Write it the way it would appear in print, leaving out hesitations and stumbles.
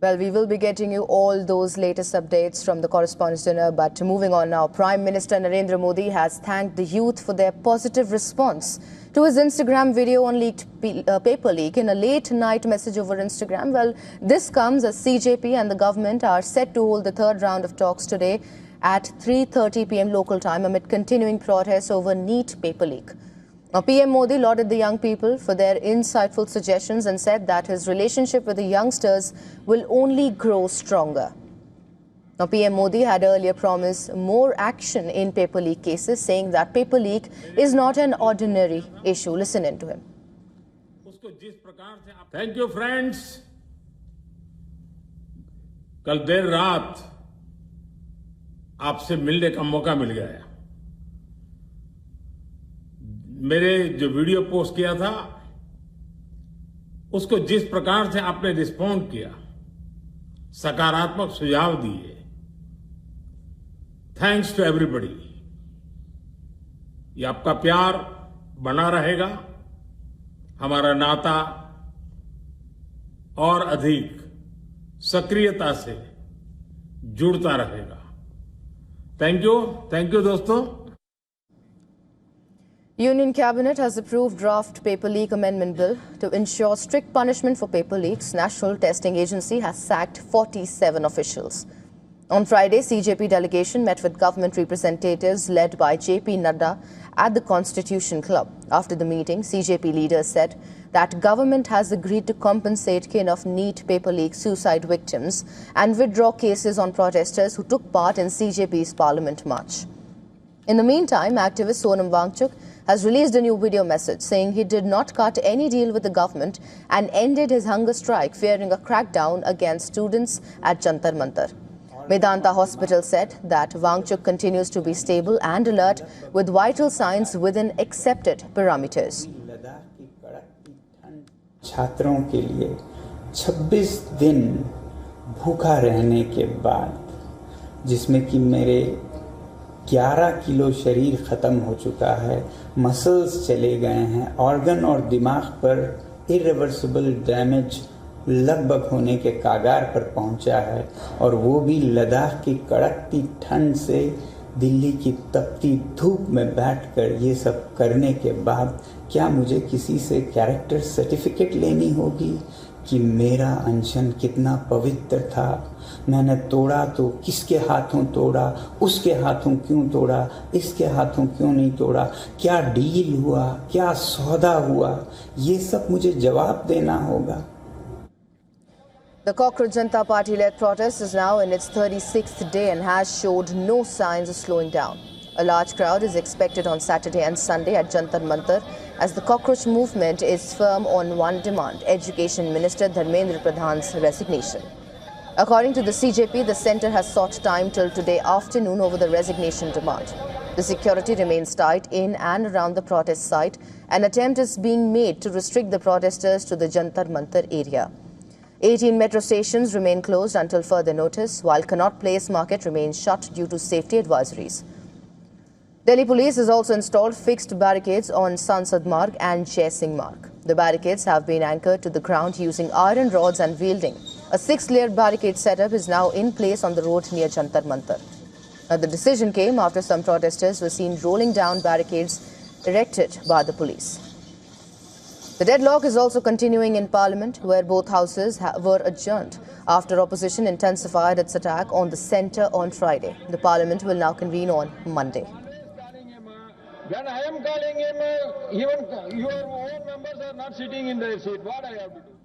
Well, we will be getting you all those latest updates from the Correspondents' Dinner. But moving on now, Prime Minister Narendra Modi has thanked the youth for their positive response to his Instagram video on leaked paper leak in a late-night message over Instagram. Well, this comes as CJP and the government are set to hold the third round of talks today at 3:30 p.m. local time amid continuing protests over NEET paper leak. Now, PM Modi lauded the young people for their insightful suggestions and said that his relationship with the youngsters will only grow stronger. Now, PM Modi had earlier promised more action in paper leak cases, saying that paper leak is not an ordinary issue. Listen in to him. Thank you, friends. कल देर रात आपसे मिलने का मौका मिल गया। मेरे जो video post किया था उसको जिस प्रकार से आपने रिस्पॉन्ड किया, सकारात्मक सुझाव दिए, थैंक्स टू एवरीबॉडी। ये आपका प्यार बना रहेगा, हमारा नाता और अधिक सक्रियता से जुड़ता रहेगा। थैंक यू दोस्तों। Union Cabinet has approved draft paper leak amendment bill to ensure strict punishment for paper leaks. National Testing Agency has sacked 47 officials. On Friday, CJP delegation met with government representatives led by JP Nadda at the Constitution Club. After the meeting, CJP leaders said that government has agreed to compensate kin of NEET paper leak suicide victims and withdraw cases on protesters who took part in CJP's Parliament March. In the meantime, activist Sonam Wangchuk has released a new video message saying he did not cut any deal with the government and ended his hunger strike, fearing a crackdown against students at Jantar Mantar. Medanta Hospital said that Wangchuk continues to be stable and alert with vital signs within accepted parameters. छात्रों के लिए 26 दिन भूखा रहने के बाद, जिसमें कि मेरे 11 किलो शरीर ख़त्म हो चुका है, मसल्स चले गए हैं, ऑर्गन और दिमाग पर इरिवर्सिबल डैमेज लगभग होने के कागार पर पहुंचा है, और वो भी लद्दाख की कड़कती ठंड से दिल्ली की तपती धूप में बैठकर ये सब करने के बाद क्या मुझे किसी से कैरेक्टर सर्टिफिकेट लेनी होगी कि मेरा अनशन कितना पवित्र था? मैंने तोड़ा तो किसके हाथों तोड़ा, उसके हाथों क्यों तोड़ा, इसके हाथों क्यों नहीं तोड़ा, क्या डील हुआ, क्या सौदा हुआ, ये सब मुझे जवाब देना होगा। The Cockroach Janata Party-led protest is now in its 36th day and has showed no signs of slowing down. A large crowd is expected on Saturday and Sunday at Jantar Mantar as the cockroach movement is firm on one demand: Education Minister Dharmendra Pradhan's resignation. According to the CJP, the centre has sought time till today afternoon over the resignation demand. The security remains tight in and around the protest site. An attempt is being made to restrict the protesters to the Jantar Mantar area. 18 metro stations remain closed until further notice, while Connaught Place Market remains shut due to safety advisories. Delhi Police has also installed fixed barricades on Sansad Marg and Jai Singh Marg. The barricades have been anchored to the ground using iron rods and welding. A 6-layered barricade setup is now in place on the road near Jantar Mantar. The decision came after some protesters were seen rolling down barricades erected by the police. The deadlock is also continuing in Parliament, where both houses were adjourned after opposition intensified its attack on the centre on Friday. The Parliament will now convene on Monday. When I am calling him, even your own members are not sitting in their seat. What I have to do?